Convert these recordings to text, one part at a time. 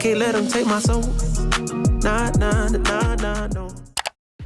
can't let them take my soul. Nah, nah, nah, nah, no.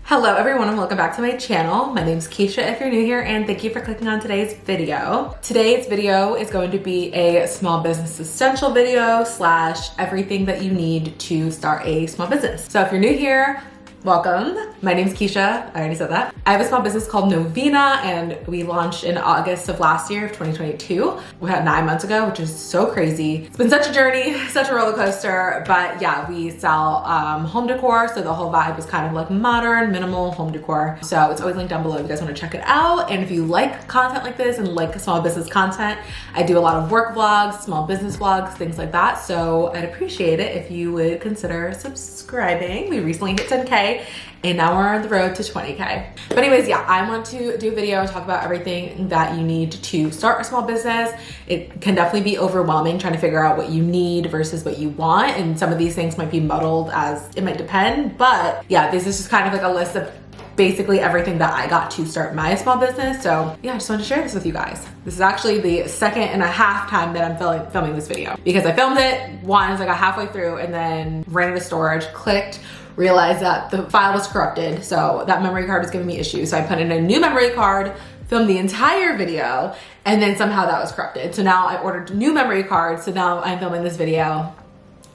Hello everyone and welcome back to my channel. My name is Keisha if you're new here, and thank you for clicking on today's video. Today's video is going to be a small business essential video slash everything that you need to start a small business. So if you're new here, welcome. My name is Keisha. I already said that. I have a small business called Novina, and we launched in August of last year, of 2022. We had 9 months ago, which is so crazy. It's been such a journey, such a roller coaster, but yeah, we sell home decor. So the whole vibe is kind of like modern, minimal home decor. So it's always linked down below if you guys want to check it out. And if you like content like this and like small business content, I do a lot of work vlogs, small business vlogs, things like that. So I'd appreciate it if you would consider subscribing. We recently hit 10K. And now we're on the road to 20K. But anyways, yeah, I want to do a video and talk about everything that you need to start a small business. It can definitely be overwhelming trying to figure out what you need versus what you want. And some of these things might be muddled, as it might depend. But yeah, this is just kind of like a list of basically everything that I got to start my small business. So yeah, I just wanted to share this with you guys. This is actually the second and a half time that I'm filming this video, because I filmed it once, I got halfway through and then ran out of storage, clicked, realized that the file was corrupted. So that memory card was giving me issues. So I put in a new memory card, filmed the entire video, and then somehow that was corrupted. So now I ordered a new memory card. So now I'm filming this video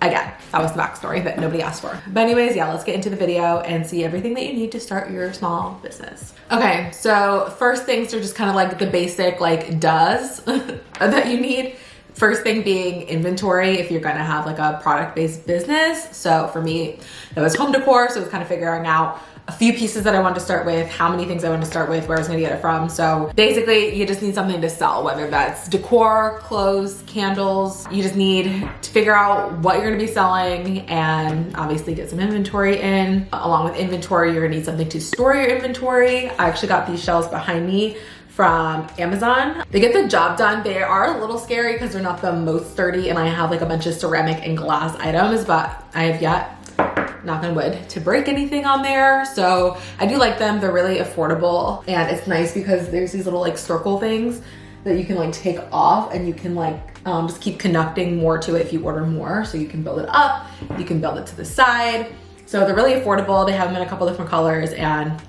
again. That was the backstory that nobody asked for. But anyways, yeah, let's get into the video and see everything that you need to start your small business. Okay, so first things are just kind of like the basic like does that you need. First thing being inventory if you're gonna have like a product-based business. So for me, that was home decor. So it was kind of figuring out a few pieces that I wanted to start with, how many things I wanted to start with, where I was gonna get it from. So basically you just need something to sell, whether that's decor, clothes, candles. You just need to figure out what you're gonna be selling and obviously get some inventory in. Along with inventory, you're gonna need something to store your inventory. I actually got these shelves behind me from Amazon. They get the job done. They are a little scary because they're not the most sturdy, and I have like a bunch of ceramic and glass items, but I have yet, knock on wood, to break anything on there. So I do like them. They're really affordable, and it's nice because there's these little like circle things that you can like take off, and you can like just keep connecting more to it if you order more. So you can build it up, you can build it to the side. So they're really affordable. They have them in a couple different colors and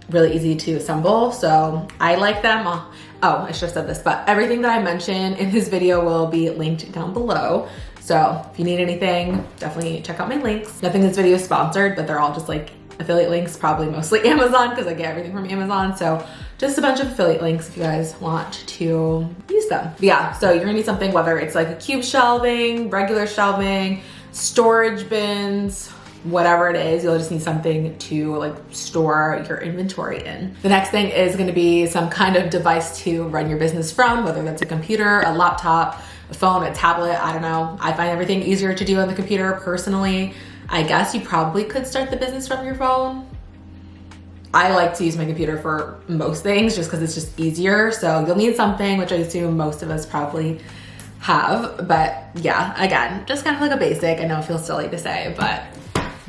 really easy to assemble. So I like them. Oh, I should have said this, but everything that I mentioned in this video will be linked down below. So if you need anything, definitely check out my links. Nothing in this video is sponsored, but they're all just like affiliate links, probably mostly Amazon because I get everything from Amazon. So just a bunch of affiliate links if you guys want to use them. But yeah, so you're gonna need something, whether it's like a cube shelving, regular shelving, storage bins, whatever it is, you'll just need something to like store your inventory in. The next thing is gonna be some kind of device to run your business from, whether that's a computer, a laptop, a phone, a tablet, I don't know. I find everything easier to do on the computer personally. I guess you probably could start the business from your phone. I like to use my computer for most things just because it's just easier. So you'll need something, which I assume most of us probably have. But yeah, again, just kind of like a basic. I know it feels silly to say, but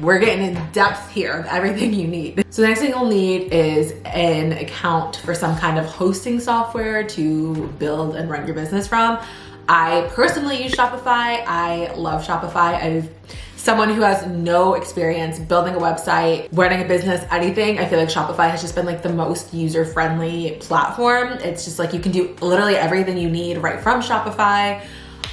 we're getting in depth here, everything you need. So the next thing you'll need is an account for some kind of hosting software to build and run your business from. I personally use Shopify. I love Shopify. I'm someone who has no experience building a website, running a business, anything. I feel like Shopify has just been like the most user-friendly platform. It's just like you can do literally everything you need right from Shopify,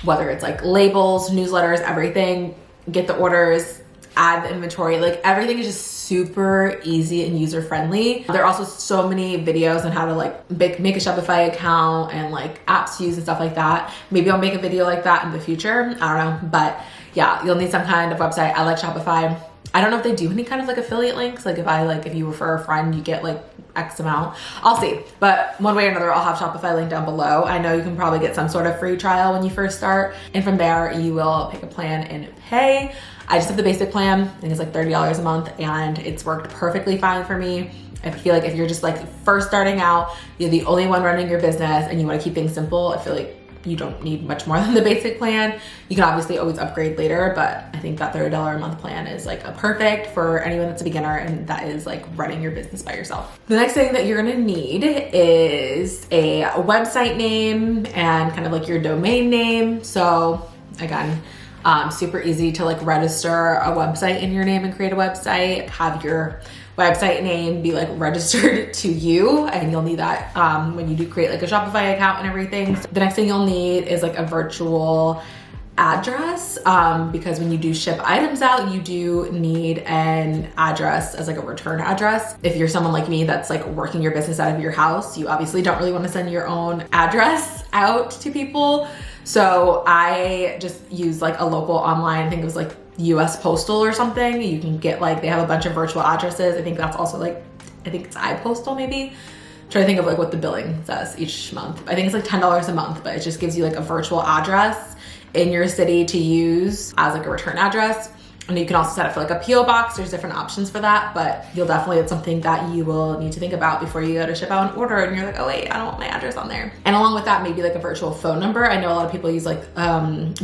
whether it's like labels, newsletters, everything, get the orders, add the inventory, like everything is just super easy and user-friendly. There are also so many videos on how to like make a Shopify account and like apps to use and stuff like that. Maybe I'll make a video like that in the future, I don't know. But yeah, you'll need some kind of website. I like Shopify. I don't know if they do any kind of like affiliate links. Like if you refer a friend, you get like X amount. I'll see. But one way or another, I'll have Shopify linked down below. I know you can probably get some sort of free trial when you first start. And from there, you will pick a plan and pay. I just have the basic plan. I think it's like $30 a month, and it's worked perfectly fine for me. I feel like if you're just like first starting out, you're the only one running your business and you want to keep things simple, I feel like you don't need much more than the basic plan. You can obviously always upgrade later, but I think that $30 a month plan is like a perfect for anyone that's a beginner and that is like running your business by yourself. The next thing that you're gonna need is a website name and kind of like your domain name. So again, Super easy to like register a website in your name and create a website, have your website name be like registered to you, and you'll need that when you do create like a Shopify account and everything. So the next thing you'll need is like a virtual address, because when you do ship items out, you do need an address as like a return address. If you're someone like me that's like working your business out of your house, you obviously don't really want to send your own address out to people. So I just use like a local online, I think it was like US Postal or something. You can get like, they have a bunch of virtual addresses. I think that's also like, I think it's iPostal maybe. I'm trying to think of like what the billing says each month. I think it's like $10 a month, but it just gives you like a virtual address in your city to use as like a return address. And you can also set it for like a PO box. There's different options for that, but you'll definitely, it's something that you will need to think about before you go to ship out an order and you're like, oh wait, I don't want my address on there. And along with that, maybe like a virtual phone number. I know a lot of people use like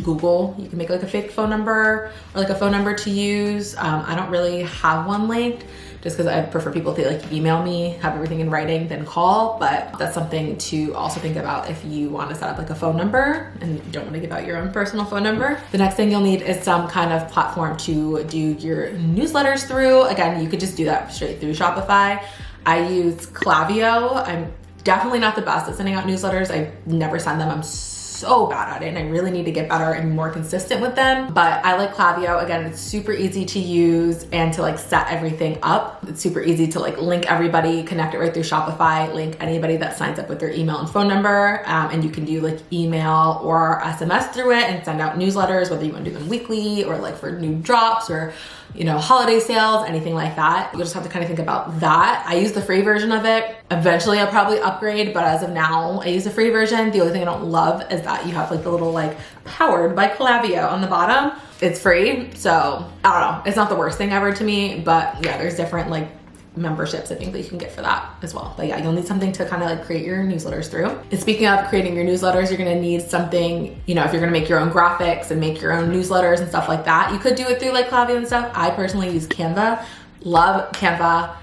Google. You can make like a fake phone number or like a phone number to use. I don't really have one linked, just because I prefer people to like email me, have everything in writing, then call. But that's something to also think about if you want to set up like a phone number and you don't want to give out your own personal phone number. The next thing you'll need is some kind of platform to do your newsletters through. Again, you could just do that straight through Shopify. I use Klaviyo. I'm definitely not the best at sending out newsletters. I never send them. I'm so bad at it, and I really need to get better and more consistent with them. But I like Klaviyo. Again, it's super easy to use and to like set everything up. It's super easy to like link everybody, connect it right through Shopify, link anybody that signs up with their email and phone number. And you can do like email or SMS through it and send out newsletters, whether you want to do them weekly or like for new drops or, you know, holiday sales, anything like that. You'll just have to kind of think about that. I use the free version of it. Eventually I'll probably upgrade, but as of now, I use the free version. The only thing I don't love is that you have like the little like powered by Klaviyo on the bottom. It's free, so I don't know. It's not the worst thing ever to me, but yeah, there's different like memberships I think that you can get for that as well. But yeah, you'll need something to kind of like create your newsletters through. And speaking of creating your newsletters, you're gonna need something, you know, if you're gonna make your own graphics and make your own newsletters and stuff like that, you could do it through like Klaviyo and stuff. I personally use Canva. Love Canva.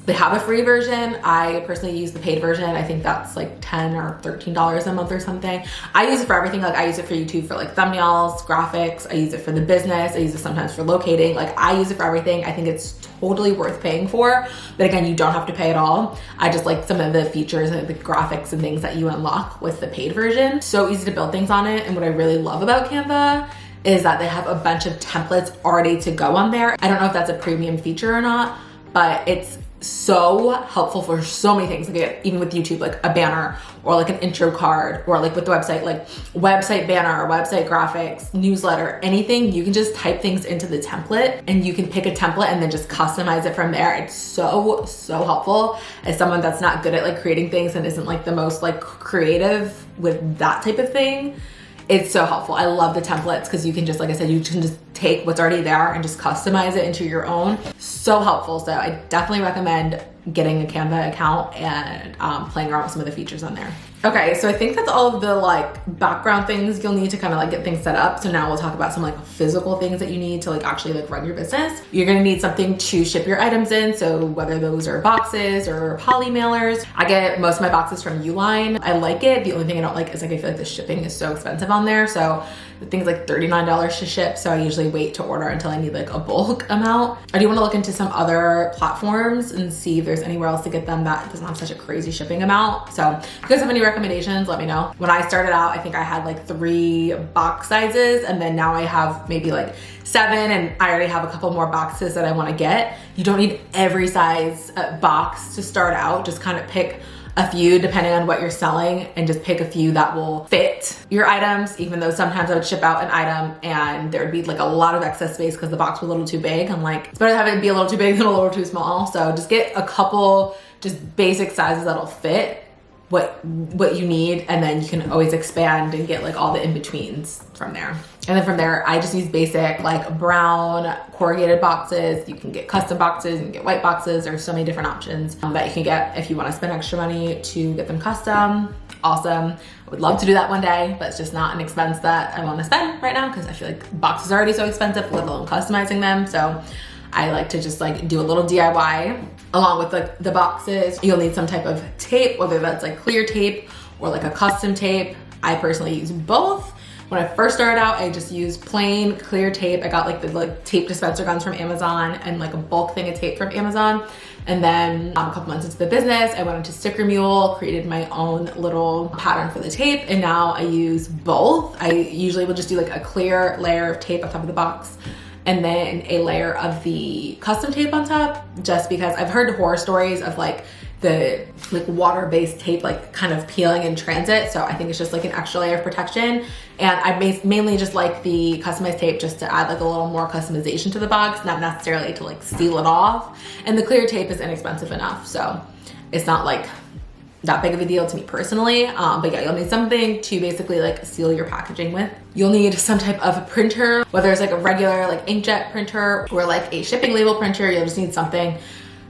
They have a free version. I personally use the paid version. I think that's like $10 or $13 a month or something. I use it for everything. Like I use it for YouTube for like thumbnails, graphics. I use it for the business. I use it sometimes for locating. Like I use it for everything. I think it's totally worth paying for. But again, you don't have to pay at all. I just like some of the features and the graphics and things that you unlock with the paid version. So easy to build things on it. And what I really love about Canva is that they have a bunch of templates already to go on there. I don't know if that's a premium feature or not, but it's so helpful for so many things. Like even with YouTube, like a banner or like an intro card, or like with the website, like website banner, website graphics, newsletter, anything. You can just type things into the template and you can pick a template and then just customize it from there. It's so helpful as someone that's not good at like creating things and isn't like the most like creative with that type of thing. It's so helpful. I love the templates because you can just, like I said, you can just take what's already there and just customize it into your own. So helpful. So I definitely recommend getting a Canva account and playing around with some of the features on there. Okay, so I think that's all of the like background things you'll need to kind of like get things set up. So now we'll talk about some like physical things that you need to like actually like run your business. You're gonna need something to ship your items in. So whether those are boxes or poly mailers. I get most of my boxes from Uline. I like it. The only thing I don't like is like I feel like the shipping is so expensive on there. So the thing's like $39 to ship. So I usually wait to order until I need like a bulk amount. I do want to look into some other platforms and see if there's anywhere else to get them that doesn't have such a crazy shipping amount. So if you guys have any recommendations, let me know. When I started out, I think I had like 3 box sizes, and then now I have maybe like 7, and I already have a couple more boxes that I want to get. You don't need every size box to start out. Just kind of pick a few depending on what you're selling, and just pick a few that will fit your items. Even though sometimes I would ship out an item and there would be like a lot of excess space because the box was a little too big. I'm like, it's better to have it be a little too big than a little too small. So just get a couple just basic sizes that'll fit what you need, and then you can always expand and get like all the in-betweens from there. And then from there, I just use basic like brown corrugated boxes. You can get custom boxes, you can get white boxes. There's so many different options that you can get if you want to spend extra money to get them custom. Awesome. I would love to do that one day, but it's just not an expense that I want to spend right now because I feel like boxes are already so expensive, let alone customizing them. So I like to just like do a little DIY. Along with like the boxes, you'll need some type of tape, whether that's like clear tape or like a custom tape. I personally use both, When I first started out, I just used plain clear tape. I got like the tape dispenser guns from Amazon and like a bulk thing of tape from Amazon. And then a couple months into the business, I went into Sticker Mule, created my own little pattern for the tape, and now I use both. I usually will just do like a clear layer of tape on top of the box and then a layer of the custom tape on top, just because I've heard horror stories of like the water-based tape like kind of peeling in transit. So I think it's just like an extra layer of protection. And I mainly just like the customized tape just to add like a little more customization to the box, not necessarily to like seal it off. And the clear tape is inexpensive enough, so it's not like that big of a deal to me personally. But yeah, you'll need something to basically like seal your packaging with. You'll need some type of a printer, whether it's like a regular like inkjet printer or like a shipping label printer. You'll just need something.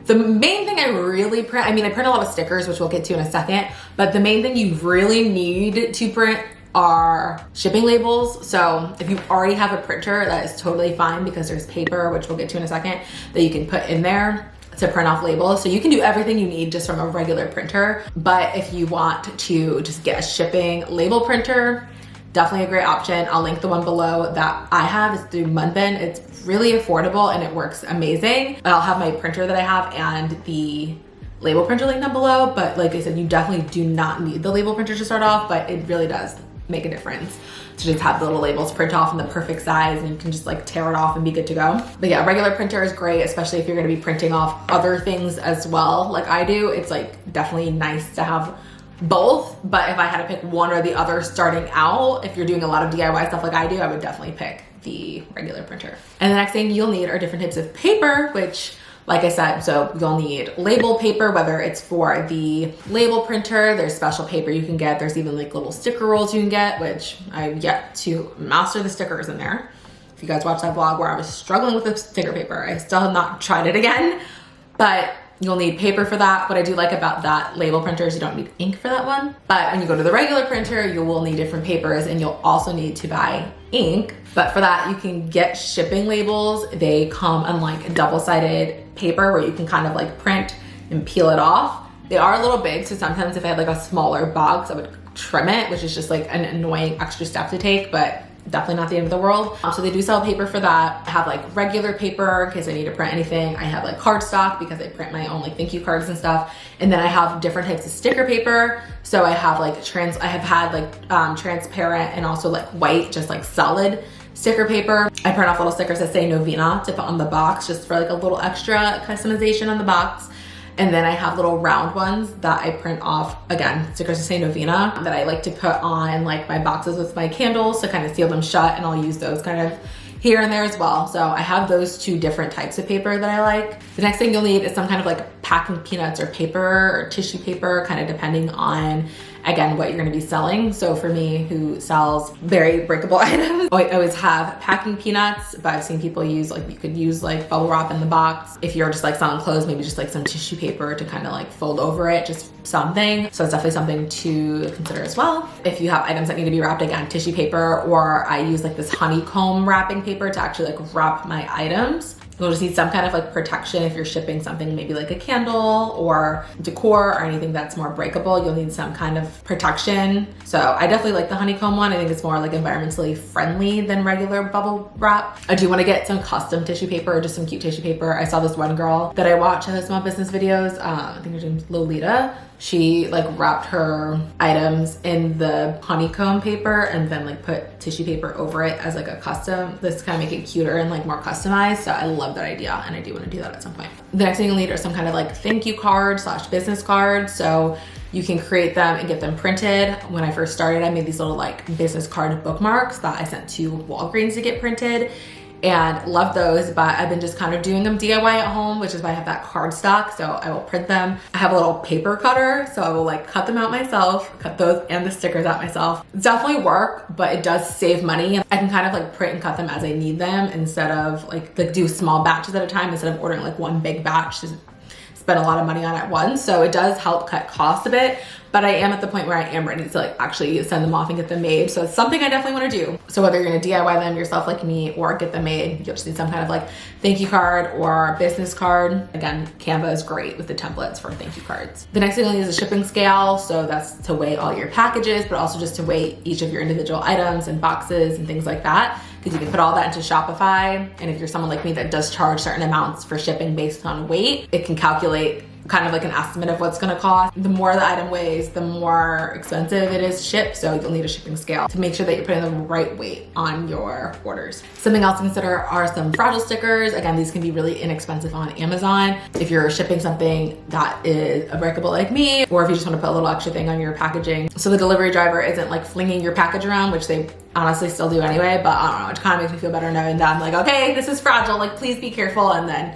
The main thing I really print, I print a lot of stickers, which we'll get to in a second, but the main thing you really need to print are shipping labels. So if you already have a printer, that is totally fine, because there's paper, which we'll get to in a second, that you can put in there to print off labels. So you can do everything you need just from a regular printer. But if you want to just get a shipping label printer, definitely a great option. I'll link the one below that I have. It's through Munbin. It's really affordable and it works amazing. I'll have my printer that I have and the label printer link down below. But like I said, you definitely do not need the label printer to start off, but it really does make a difference to just have the little labels print off in the perfect size, and you can just like tear it off and be good to go. But yeah, regular printer is great, especially if you're gonna be printing off other things as well, like I do. It's like definitely nice to have both, but if I had to pick one or the other starting out, if you're doing a lot of DIY stuff like I do, I would definitely pick the regular printer. And the next thing you'll need are different types of paper, which like I said, so you'll need label paper, whether it's for the label printer, there's special paper you can get. There's even like little sticker rolls you can get, which I've yet to master the stickers in there. If you guys watched that vlog where I was struggling with the sticker paper, I still have not tried it again, but you'll need paper for that. What I do like about that label printer is you don't need ink for that one. But when you go to the regular printer, you will need different papers, and you'll also need to buy ink. But for that, you can get shipping labels. They come on like double-sided paper where you can kind of like print and peel it off. They are a little big, so sometimes if I had like a smaller box, I would trim it, which is just like an annoying extra step to take, but definitely not the end of the world. So they do sell paper for that. I have like regular paper in case I need to print anything. I have like cardstock because I print my own like thank you cards and stuff. And then I have different types of sticker paper. So I have like I have had like transparent and also like white, just like solid sticker paper. I print off little stickers that say Novina to put on the box just for like a little extra customization on the box. And then I have little round ones that I print off, again, stickers to say Novina, that I like to put on like my boxes with my candles to kind of seal them shut, and I'll use those kind of here and there as well. So I have those two different types of paper that I like. The next thing you'll need is some kind of like packing peanuts or paper or tissue paper, kind of depending on, again, what you're gonna be selling. So for me, who sells very breakable items, I always have packing peanuts, but I've seen people use like, you could use like bubble wrap in the box. If you're just like selling clothes, maybe just like some tissue paper to kind of like fold over it, just something. So it's definitely something to consider as well. If you have items that need to be wrapped, again, tissue paper, or I use like this honeycomb wrapping paper to actually like wrap my items. You'll just need some kind of like protection if you're shipping something, maybe like a candle or decor or anything that's more breakable. You'll need some kind of protection. So I definitely like the honeycomb one. I think it's more like environmentally friendly than regular bubble wrap. I do want to get some custom tissue paper or just some cute tissue paper. I saw this one girl that I watch her small business videos. I think her name's Lolita. She like wrapped her items in the honeycomb paper and then like put tissue paper over it as like a custom. This kind of make it cuter and like more customized. So I love that idea, and I do want to do that at some point. The next thing you'll need are some kind of like thank you card / business card. So you can create them and get them printed. When I first started, I made these little like business card bookmarks that I sent to Walgreens to get printed, and love those. But I've been just kind of doing them DIY at home, which is why I have that cardstock. So I will print them. I have a little paper cutter, so I will like cut them out myself, cut those and the stickers out myself. It's definitely work, but it does save money. I can kind of like print and cut them as I need them instead of like do small batches at a time instead of ordering like one big batch. Just spend a lot of money on at once. So it does help cut costs a bit, but I am at the point where I am ready to like actually send them off and get them made. So it's something I definitely want to do. So whether you're going to DIY them yourself like me or get them made, you'll just need some kind of like thank you card or business card. Again, Canva is great with the templates for thank you cards. The next thing you'll need is a shipping scale. So that's to weigh all your packages, but also just to weigh each of your individual items and boxes and things like that, because you can put all that into Shopify. And if you're someone like me that does charge certain amounts for shipping based on weight, it can calculate kind of like an estimate of what's gonna cost. The more the item weighs, the more expensive it is shipped. So you'll need a shipping scale to make sure that you're putting the right weight on your orders. Something else to consider are some fragile stickers. Again, these can be really inexpensive on Amazon. If you're shipping something that is unbreakable like me, or if you just wanna put a little extra thing on your packaging. So the delivery driver isn't like flinging your package around, which they honestly still do anyway, but I don't know, it kind of makes me feel better knowing that I'm like, okay, this is fragile, like please be careful. And then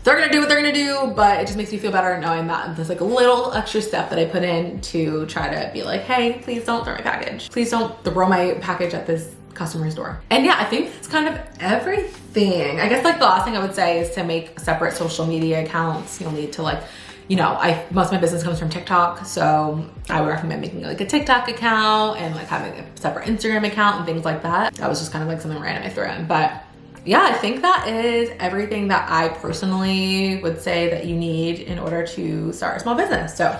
they're gonna do what they're gonna do, but it just makes me feel better knowing that there's like a little extra step that I put in to try to be like, hey, please don't throw my package. Please don't throw my package at this customer's door. And yeah, I think that's kind of everything. I guess like the last thing I would say is to make separate social media accounts. You'll need to like, you know, most of my business comes from TikTok, so I would recommend making like a TikTok account and like having a separate Instagram account and things like that. That was just kind of like something random I threw in, but yeah, I think that is everything that I personally would say that you need in order to start a small business. So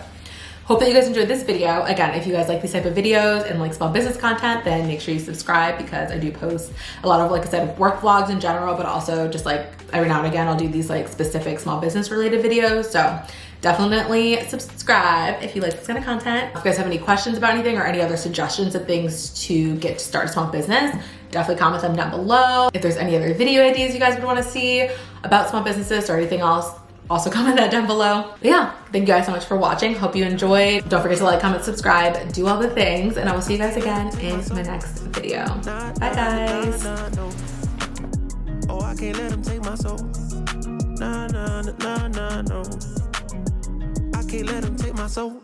hope that you guys enjoyed this video. Again, if you guys like these type of videos and like small business content, then make sure you subscribe, because I do post a lot of, like I said, work vlogs in general, but also just like every now and again, I'll do these like specific small business related videos. So definitely subscribe if you like this kind of content. If you guys have any questions about anything or any other suggestions of things to get to start a small business, definitely comment them down below. If there's any other video ideas you guys would want to see about small businesses or anything else, also comment that down below. But yeah, thank you guys so much for watching. Hope you enjoyed. Don't forget to like, comment, subscribe, do all the things, and I will see you guys again in my next video. Bye guys. Oh, I can't let them take my soul. Nah, nah, nah, nah, no. I can't let them take my soul.